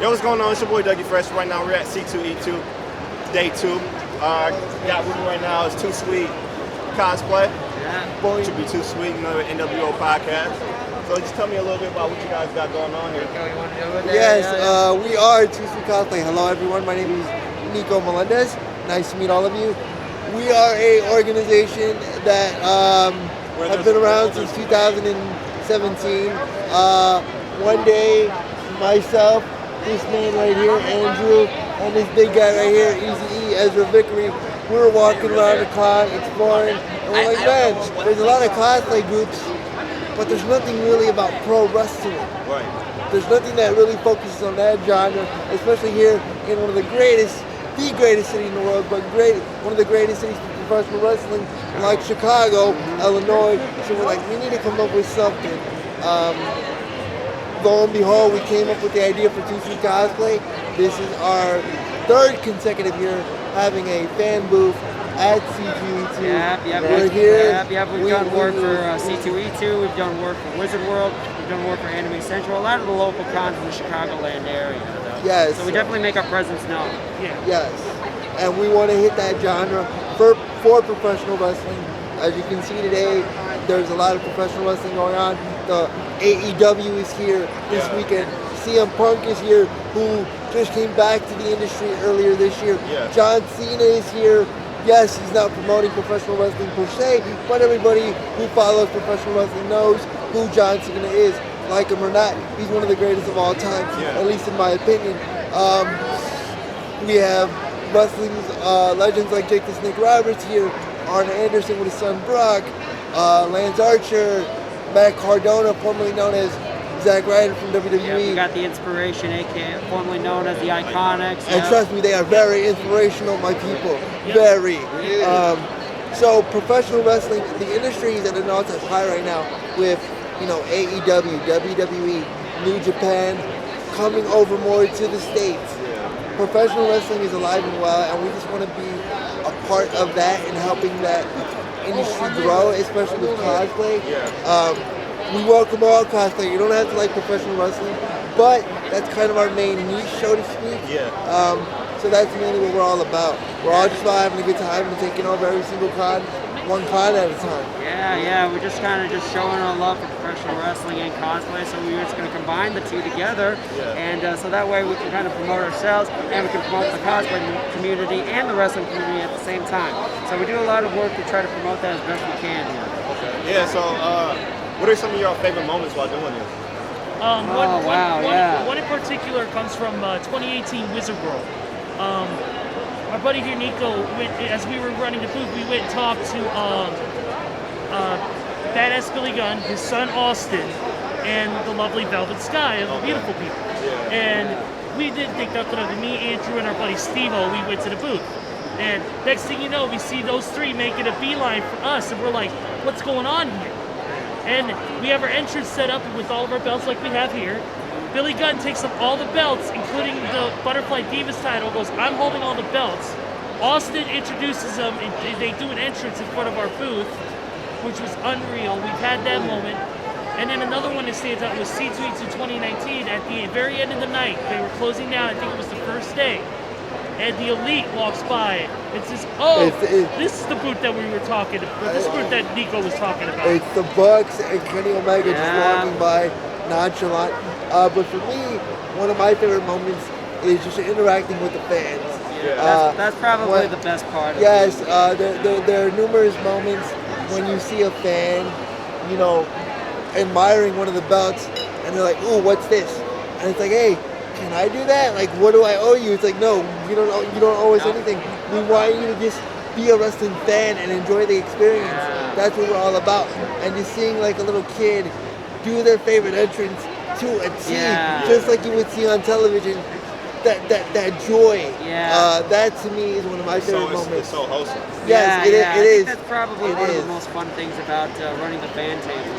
Yo, what's going on? It's your boy Dougie Fresh. Right now we're at C2E2, day 2. Got with me right now is Too Sweet Cosplay. Yeah. Boy, should be Too Sweet, another NWO podcast. So just tell me a little bit about what you guys got going on here. You want to do it there? Yes, we are Too Sweet Cosplay. Hello everyone, my name is Nico Melendez. Nice to meet all of you. We are a organization that have been around since 2017. One day, myself, this man right here, Andrew, and this big guy right here, Easy E, Ezra Vickery, we were walking around the con, exploring, and we're like, man, there's a lot of cosplay groups, but there's nothing really about pro wrestling. Right. There's nothing that really focuses on that genre, especially here in one of the greatest city in the world, but one of the greatest cities for professional wrestling, like Chicago, Illinois. So we're like, we need to come up with something. Lo and behold, we came up with the idea for Too Sweet Cosplay. This is our third consecutive year having a fan booth at C2E2. We're here. We've done work for C2E2, we've done work for Wizard World, we've done work for Anime Central, a lot of the local cons in the Chicagoland area. Yes. So we definitely make our presence known. Yes. And we want to hit that genre for professional wrestling. As you can see today, there's a lot of professional wrestling going on. The AEW is here this weekend. CM Punk is here, who just came back to the industry earlier this year. John Cena is here. Yes, he's not promoting professional wrestling per se, but everybody who follows professional wrestling knows who John Cena is. Like him or not, he's one of the greatest of all time, at least in my opinion. We have wrestling's legends like Jake the Snake Roberts here, Arn Anderson with his son Brock, Lance Archer, Matt Cardona, formerly known as Zack Ryder from WWE. Yeah, we got the Inspiration, aka formerly known as the Iconics. And trust me, they are very inspirational, my people. Very. So professional wrestling, the industry is at an all-time high right now with, AEW, WWE, New Japan coming over more to the States. Professional wrestling is alive and well, and we just want to be a part of that and helping that industry grow, especially with cosplay. We welcome all cosplay. You don't have to like professional wrestling, but that's kind of our main niche, so to speak. So that's mainly what we're all about. We're all just about having a good time and taking over every single con, one con at a time. We're just kind of showing our love for professional wrestling and cosplay, so we're just going to combine the two together, and so that way we can kind of promote ourselves, and we can promote the cosplay community and the wrestling community at the same time. So we do a lot of work to try to promote that as best we can here. So what are some of your favorite moments while doing this? One in particular comes from 2018 Wizard World. Our buddy here, Nico, as we were running the booth, we went and talked to Badass Billy Gunn, his son Austin, and the lovely Velvet Sky, and the beautiful people. And we didn't think nothing of it. Me, Andrew, and our buddy Steve-O, we went to the booth. And next thing you know, we see those three making a beeline for us, and we're like, what's going on here? And we have our entrance set up with all of our belts like we have here. Billy Gunn takes up all the belts, including the Butterfly Divas title, goes, I'm holding all the belts. Austin introduces them, and they do an entrance in front of our booth, which was unreal. We've had that moment. And then another one that stands out was C2E2 2019. At the very end of the night, they were closing down, I think it was the first day, and the Elite walks by and says, this is the booth that we were talking about, this booth that Nico was talking about. It's the Bucks and Kenny Omega just walking by, nonchalant. But for me, one of my favorite moments is just interacting with the fans. That's probably the best part of it. Yes, there are numerous moments when you see a fan, admiring one of the belts, and they're like, ooh, what's this? And it's like, hey, can I do that? Like, what do I owe you? It's like, no, you don't owe us anything. We want you to just be a wrestling fan and enjoy the experience. That's what we're all about. And just seeing like a little kid do their favorite entrance to a team, just like you would see on television. That joy, that to me is one of my favorite moments. It's so wholesome. Yes, it is. I think that's probably one of the most fun things about running the fan table.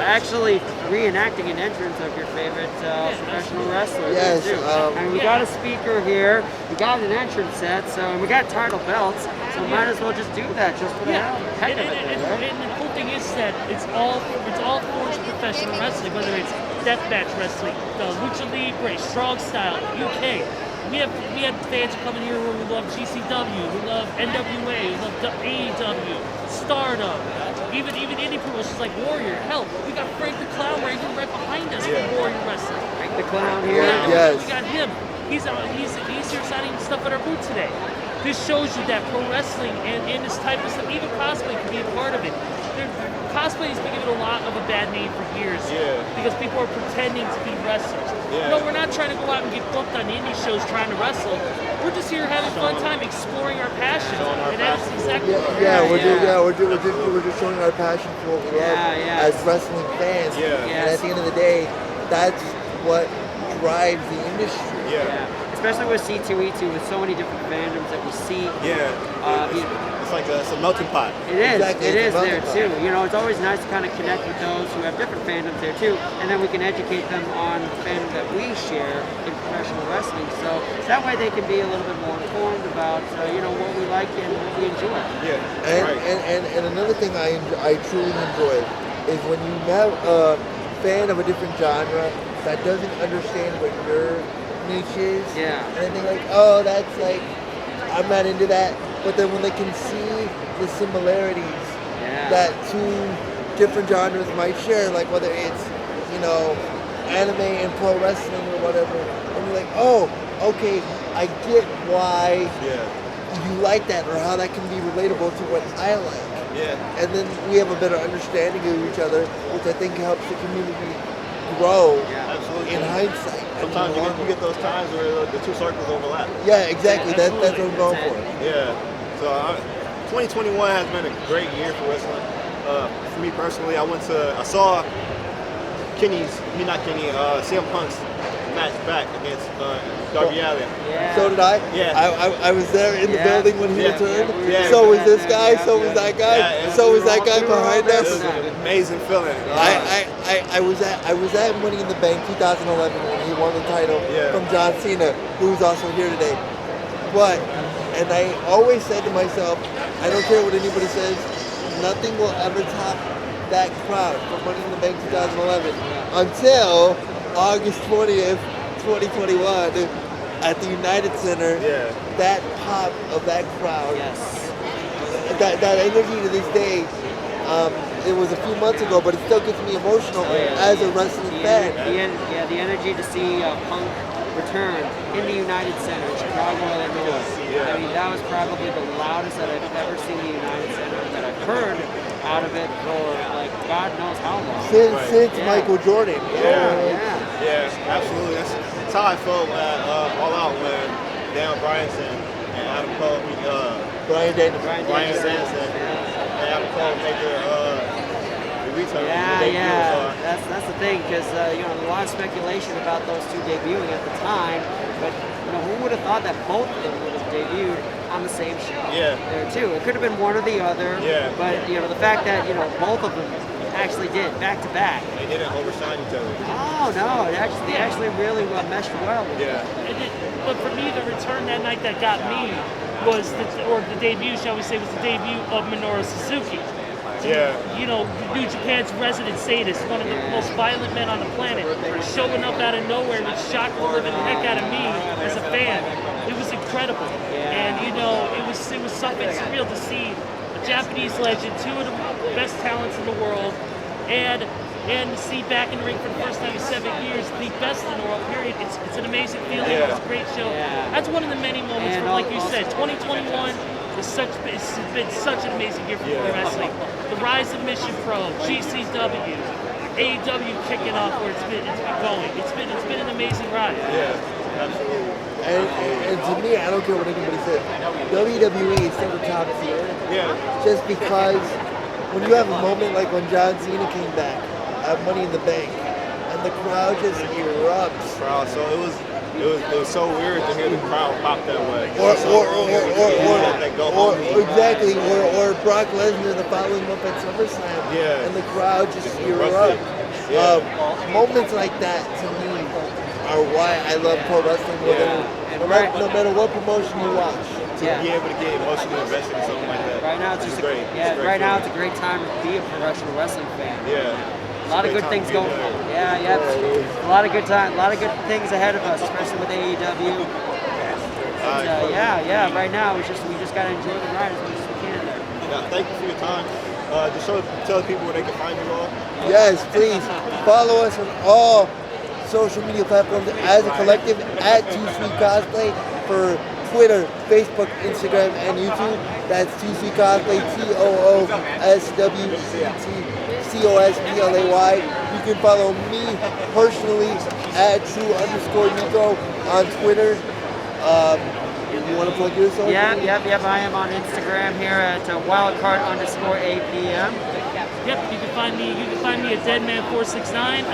Actually reenacting an entrance of your favorite professional wrestler. Yes. And we got a speaker here, we got an entrance set, and we got title belts, so might as well just do that just for the heck of it. And the cool thing is that it's all forms of professional wrestling, whether it's deathmatch wrestling, lucha libre, strong style, UK. We had fans coming here who love GCW, who love NWA, who love AEW, Stardom, even indie promotions like Warrior. Hell, we got Frank the Clown right behind us from Warrior Wrestling. Frank the Clown here. Yes. We got him. He's here signing stuff at our booth today. This shows you that pro wrestling and this type of stuff, even cosplay, can be a part of it. Cosplay has been given a lot of a bad name for years because people are pretending to be wrestlers. No, we're not trying to go out and get booked on indie shows trying to wrestle. We're just here having fun time, exploring our passions. And that's exactly what we're just showing our passion for what we love as wrestling fans. And at the end of the day, that's what drives the industry. Especially with C2E2, with so many different fandoms that we see. It's like it's a melting pot. It is. Exactly, It is it's a there melting too. You know, it's always nice to kind of connect with those who have different fandoms there too, and then we can educate them on the fandom that we share in professional wrestling. So that way they can be a little bit more informed about what we like and what we enjoy. And another thing I truly enjoy is when you have a fan of a different genre that doesn't understand what your niche is. And they think like, oh, that's like, I'm not into that. But then when they can see the similarities that two different genres might share, like whether it's, anime and pro wrestling or whatever, and you're like, oh, okay, I get why you like that or how that can be relatable to what I like. And then we have a better understanding of each other, which I think helps the community grow in hindsight. Sometimes you get those times where the two circles overlap. Yeah, exactly. That's what I'm going for. So 2021 has been a great year for wrestling. For me personally, I saw CM Punk's match back against Darby Allin. So did I. I was there in the building when he returned. So was this guy. So was that guy. So was that guy behind us. It was an amazing feeling. I was at Money in the Bank 2011 when he won the title from John Cena, who's also here today. And I always said to myself, I don't care what anybody says, nothing will ever top that crowd from Money in the Bank 2011 until August 20th, 2021 at the United Center. That pop of that crowd, that energy to this day, it was a few months ago, but it still gets me emotional as a wrestling fan. The energy to see Punk return in the United Center in Chicago, Illinois. I mean, that was probably the loudest that I've ever seen the United Center, that I've heard out of it for like God knows how long. Since Michael Jordan. Absolutely. That's how I felt All Out when Dan Bryanson and Adam Cole, Bryan Danielson and Adam Cole made their return. That's the thing, because there's a lot of speculation about those two debuting at the time, but who would have thought that both of them would have debuted on the same show? There too. It could have been one or the other. But the fact that both of them actually did back to back. They didn't overshine each other. Oh no! They actually really meshed well. But for me, the return that night that got me was the debut, shall we say, was the debut of Minoru Suzuki. New Japan's resident sadist, one of the most violent men on the planet, showing up out of nowhere, which shocked the living heck out of me as a fan. It was incredible, and it was something surreal to see a Japanese legend, two of the best talents in the world, and to see back in the ring for the first time in 7 years, the best in the world. Period. It's an amazing feeling. It's a great show. That's one of the many moments where, like you said, 2021. It's been such an amazing year for pro wrestling. The rise of Mission Pro, GCW, AEW kicking off where it's been going. It's been an amazing ride. Absolutely. And to me, I don't care what anybody says, WWE is still the top tier. Just because when you have a moment like when John Cena came back at Money in the Bank, and the crowd just erupts. So it was so weird to hear the crowd pop that way. Or Brock Lesnar the following up at SummerSlam, and the crowd just erupts. Moments like that to me are why I love pro wrestling. No matter what promotion you watch. To be able to get emotionally invested in something like that. Right now it's just great. Right now it's a great time to be a professional wrestling fan. lot of good things going. Yeah, yeah. A lot of good time, a lot of good things ahead of us, especially with AEW. Yeah. Right now, we just gotta enjoy the ride as much as we can. Yeah, thank you for your time. Just tell people where they can find you all. Yes, please follow us on all social media platforms as a collective at Too Sweet Cosplay for Twitter, Facebook, Instagram, and YouTube. That's Too Sweet Cosplay, TOOSWEETCOSPLAY. You can follow me personally at True_Nico on Twitter. You want to plug yourself? Yep. I am on Instagram here at wildcard_APM. Yep, you can find me at Deadman469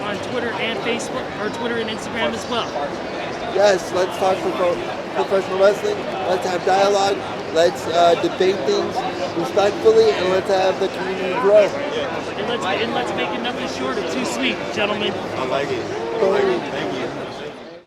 on Twitter and Facebook, or Twitter and Instagram as well. Yes, let's talk professional wrestling. Let's have dialogue. Let's debate things respectfully, and let's have the community grow. And let's make it nothing short of Too Sweet, gentlemen. I like it. Boom. Thank you.